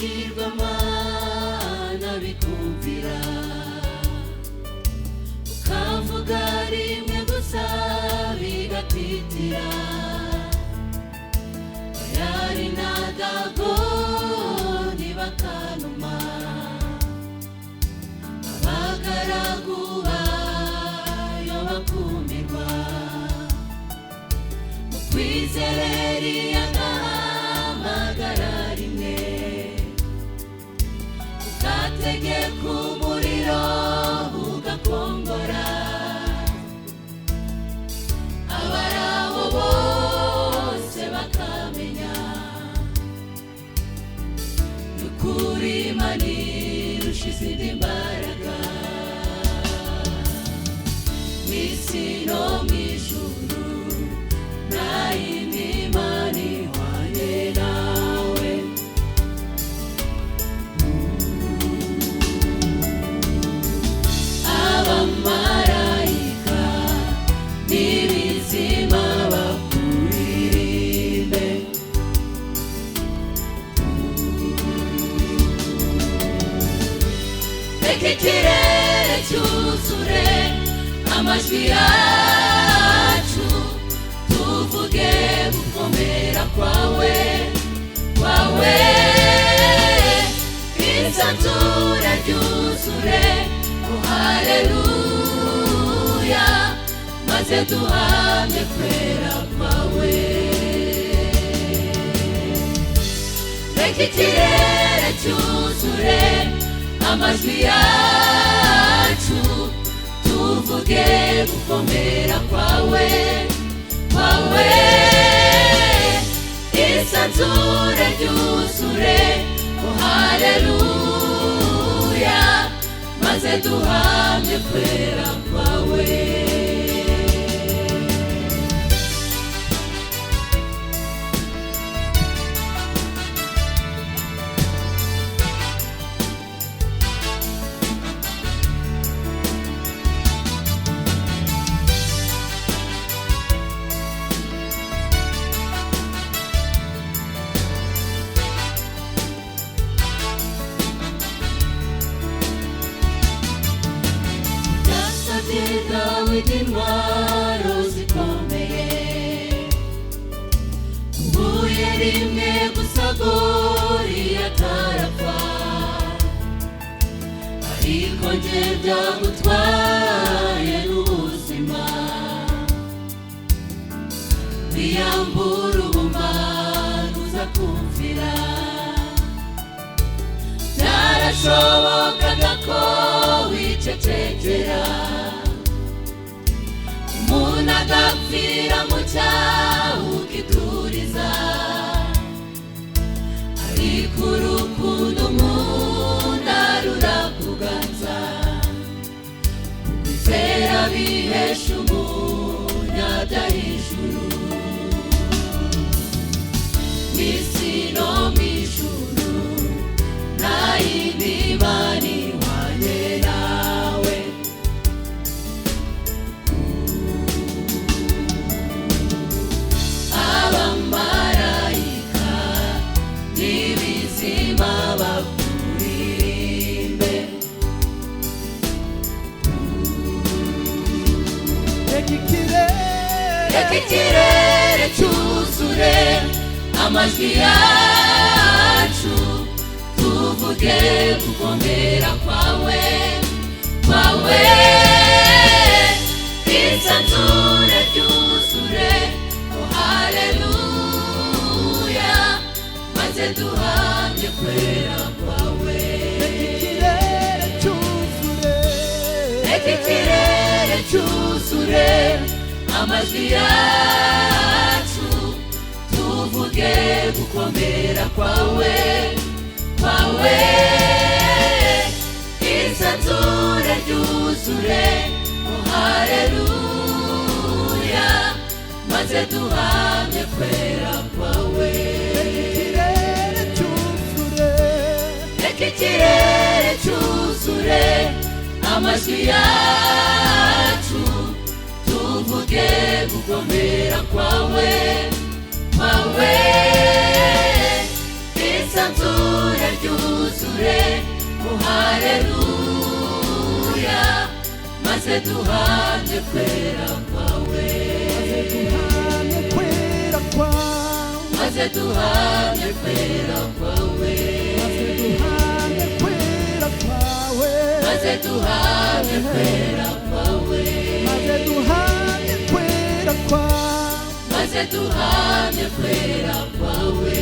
ibigirwamana bikumvira ukavuga rimwe gusa bigatitira bayari na dagoni bakanuma abagaragu bayo bakumirwa mu kwizerera agahamagara rimwe ugategeka umuriro ugakongora abaraho bose bakamenya n'ukuri Imana irusha izindi imbaraga mw'isi no mw'ijuru nta yindi Mana ihwanye nawe abamarayika n'ibizima bakuririmbe reka ikirere cyuzure amajwi yacu tuvuge gukomera kwawe isanzure ryuzure haleluya maze duhamye kwera kwawe reka ikirere cyuzure amajwi yacu tuvuge gukomera kwawe isanzure ryuzure haleluya maze duhamye kwera kwawe Dawidi intwaro zikomeye ubuye rimwe gusa Goliyati arapfa ariko njye byagutwaye n'ubuzima wiyambura ubumana uza kumvira byarashobokaga ko wicecekera umuntu agapfira mu cyaha ukituriza ariko urukundo umuntu rurakuganza ukwizera bihesha umunyabyaha ijuru mw'isi no mw'ijuru nta yindi Mana ihwanye nawe abamarayika n'ibizima bakuririmbe reka ikirere cyuzure amajwi yacu tuvuge gukomera kwawe isanzure ryuzure haleluya maze duhamye kwera kwawe reka ikirere cyuzure amajwi yacu tuvuge gukomera kwawe isanzure ryuzure haleluya maze duhamye kwera kwawe reka ikirere cyuzure amajwi yacu tuvuge gukomera kwawe isanzure cyuzure haleluya maze duhamye kwera kwawe maze duhamye kwera kwawe maze duhamye kwera kwawe maze duhamye kwera kwawe maze duhamye kwera kwawe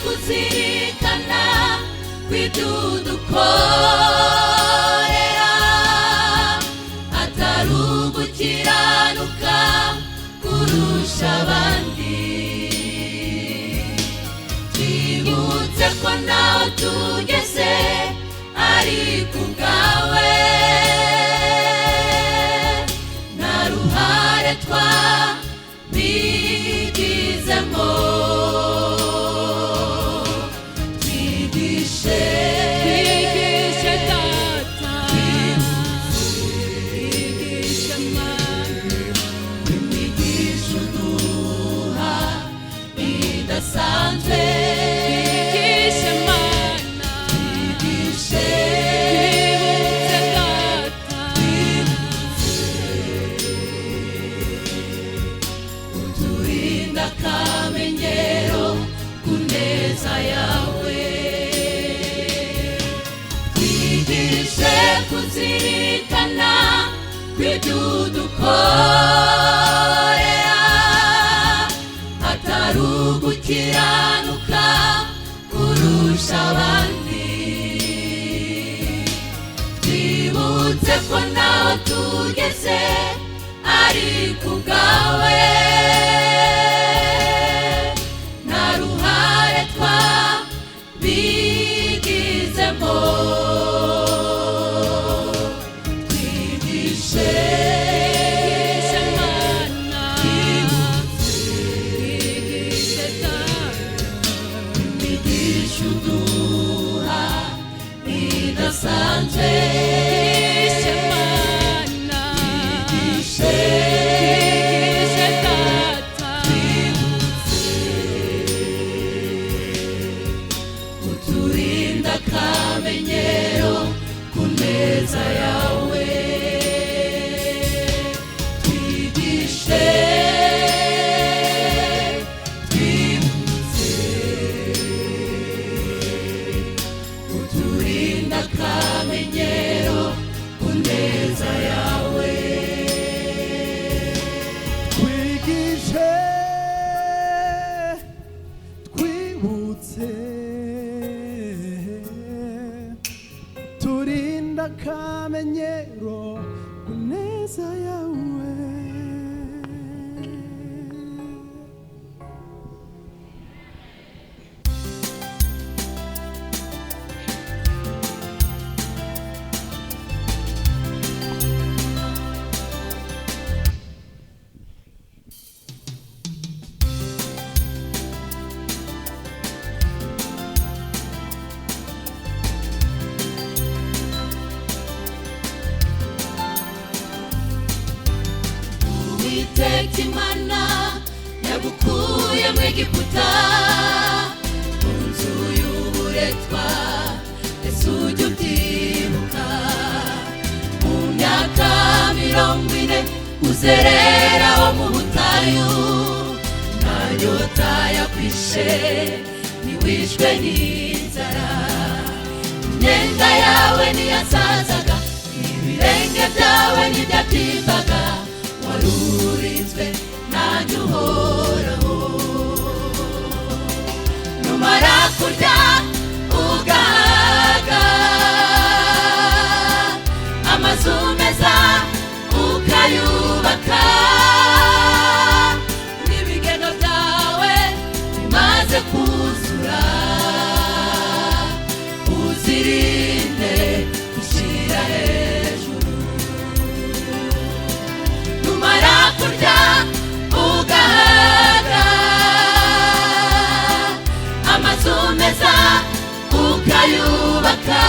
kuzirikana kwidudukorera atari ugukiranuka kurusha abandi twibutse ko naho tugeze ari kubwawe nta ruhare twabigizemo udukorera atari ugukiranuka kurusha abandi. Twibutse ko naho tugeze ari kubwawe, nta ruhare twabigizemo. Twigishe imigisha uduha idasanzwe. Uturinda akamenyero ku meza yawe. Twigishe twibutse uturinda akamenyero ku meza yawe. Twigishe twibutse turinda akamenyero ku neza yawe. Uwiteka Imana yagukuye mu Egiputa, mu nzu y'uburetwa. Ese ujya ubyibuka? Mu myaka 40 uzerera wo mu butayu, nta nyota yakwishe, ntiwishwe n'inzara. Imyenda yawe ntiyasazaga, ibirenge byawe ntibyabyimbaga. Warurinzwe nanjye uhoraho. Numara kurya ugahaga, amazu meza ukayubaka, n'ibigega byawe bimaze kuzura. Uzirinde gushyira hejuru. Numara kurya ugahaga, amazu meza ukayubaka,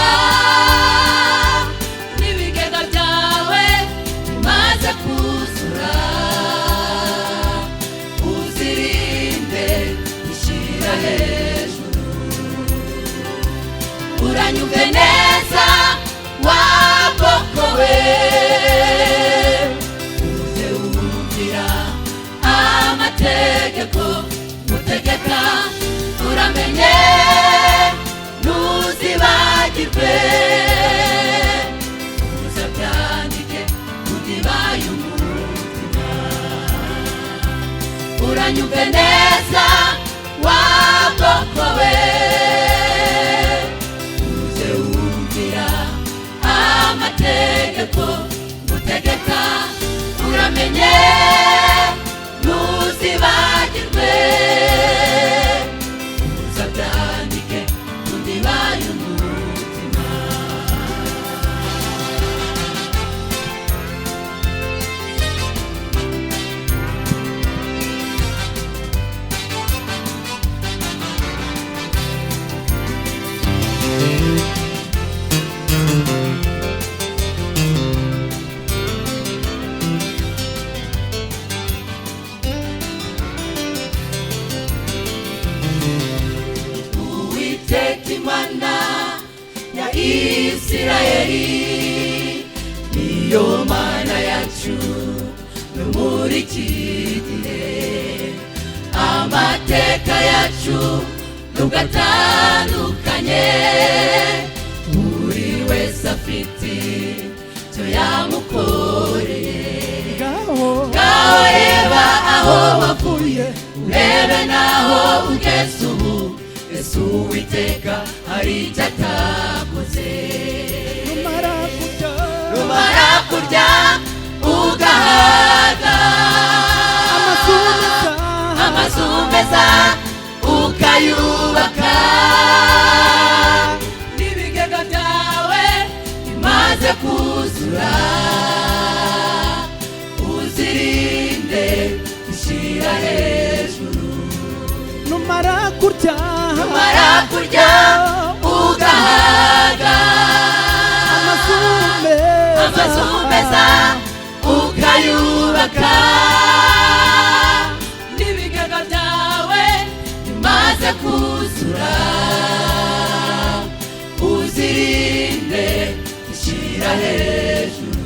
n'ibigega byawe bimaze kuzura. Uzirinde gushyira hejuru. Uranyumve neza wa bwoko we, amategeko mutegeka. Uramenye ntuzibagirwe, uzabyandike ku ndiba y'umutima. Uranyumve neza wa bwoko we, uze wumvira amategeko mutegeka. Uramenye ntuzibagirwe, uzabyandike ku ndiba y'umutima. Uwiteka Imana ya Isirayeli, niyo Mana yacu no muri iki gihe. Amateka yacu nubwo atandukanye, buri wese afite icyo yamukoreye. wese ubu ese uwiteka hari icyo atakoze. Numara kurya ugahaga amazu meza ukayubaka, n'ibigega byawe bimaze kuzura, uzirinde gushyira hejuru. numara kurya ugahaga amazu meza ukayubaka, n'ibigega byawe bimaze kuzura, uzirinde gushyira hejuru.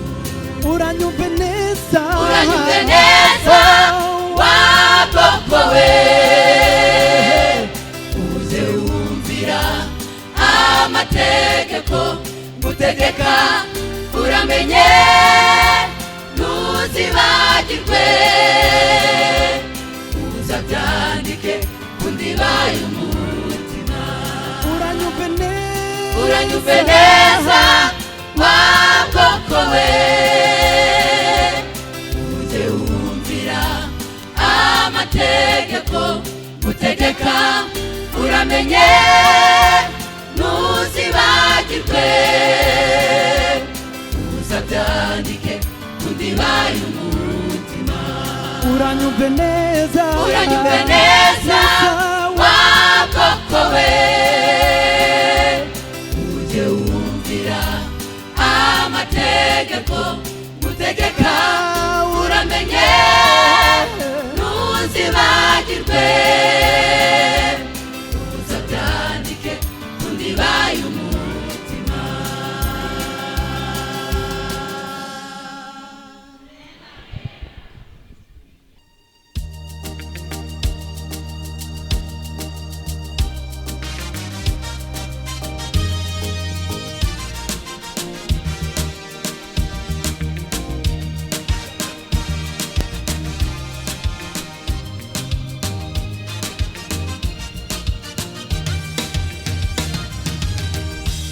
uranyumve neza wa bwoko we, uze wumvira amategeko ngutegeka, uramenye ntuzibagirwe, uzabyandike ku ndiba y'umutima. uranyumve neza wa bwoko we, uze wumvira amategeko ngutegeka, uramenye ntuzibagirwe, uzabyandike ku ndiba y'umutima. uranyumve neza wa bwoko we, ujye wumvira amategeko ngutegeka, uramenye ntuzibagirwe, uzabyandike ku ndiba y'umutima.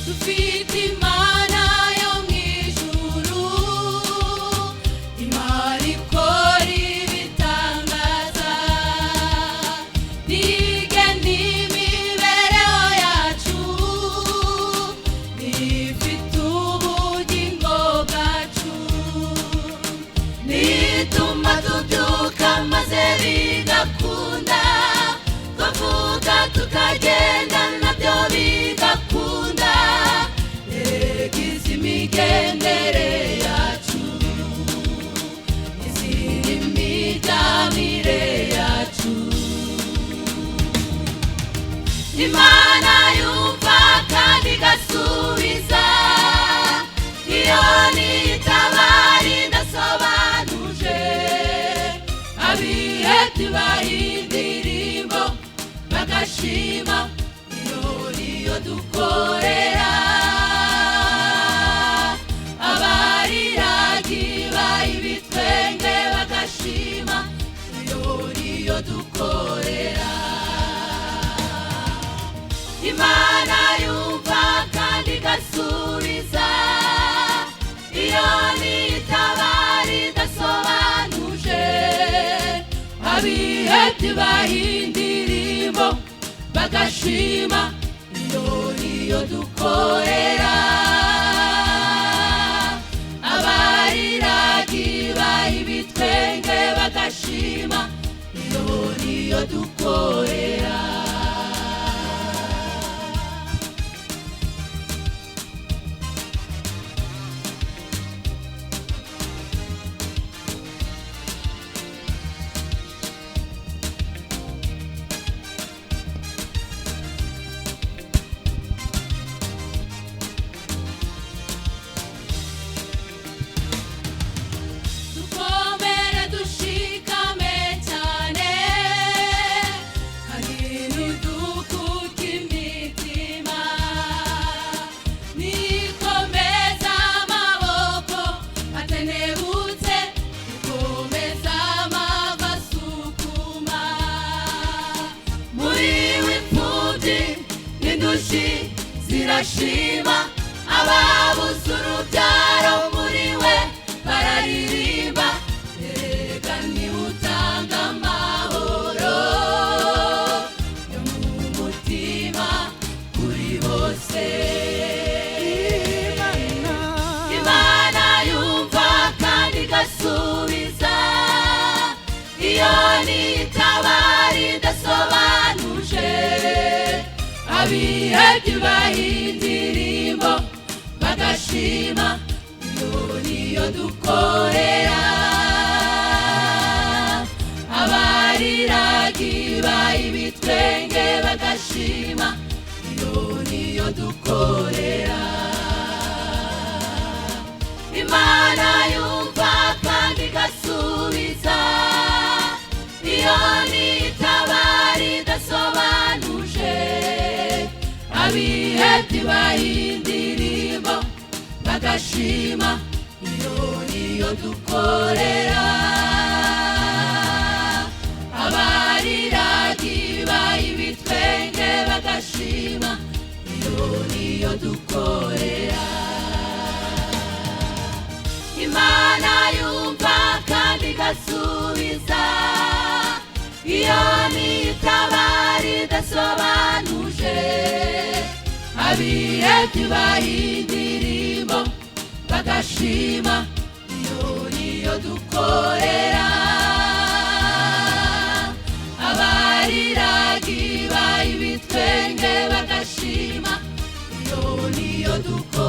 Dufite Imana yo mu ijuru, Imana ikora ibitangaza, nigena imibereho yacu, nifite ubugingo bwacu, nituma tubyuka maze bigakunda, twavuga tukagenda nabyo bigakunda, egize imigendere yacu, izindi imiryamire yacu. Imana yumva kandi igasubiza, iyo nitabara idasobanuje, abihebye baha indirimbo bagashima, iyo niyo dukorera, abariragiba ibitwenge bagashima, iyo niyo dukorera. Imana yumva kandi igasubiza, iyo nitabara idasobanuje, abihebye baha indirimbo bagashima, iyo niyo dukorera, abariragiba ibitwenge bagashima, iyo niyo dukorera. barashima, ababuze urubyaro muri we bararirimba, erega niwe utanga amahoro yo mu mutima kuri bose. Imana yumva kandi igasubiza, iyo nitabara idasobanuje, abihebye bahindiririmbo bagashima, iyo niyo dukorera. Abariragiba ibitwenge bagashima, iyo niyo dukorera. Imana yumva kandi igasubiza, iyo nitabara idasobanuje, abihebye bahindiririmbo bagashima, iyo niyo dukorera. Abariragiba ibitwenge bagashima, iyo niyo dukorera. Imana yumva kandi igasubiza, iyo nitabara idasobanuje, abihebye bahindiririmbo bagashima, iyo niyo dukorera. Abariragiba ibitwenge bagashima, iyo niyo dukorera.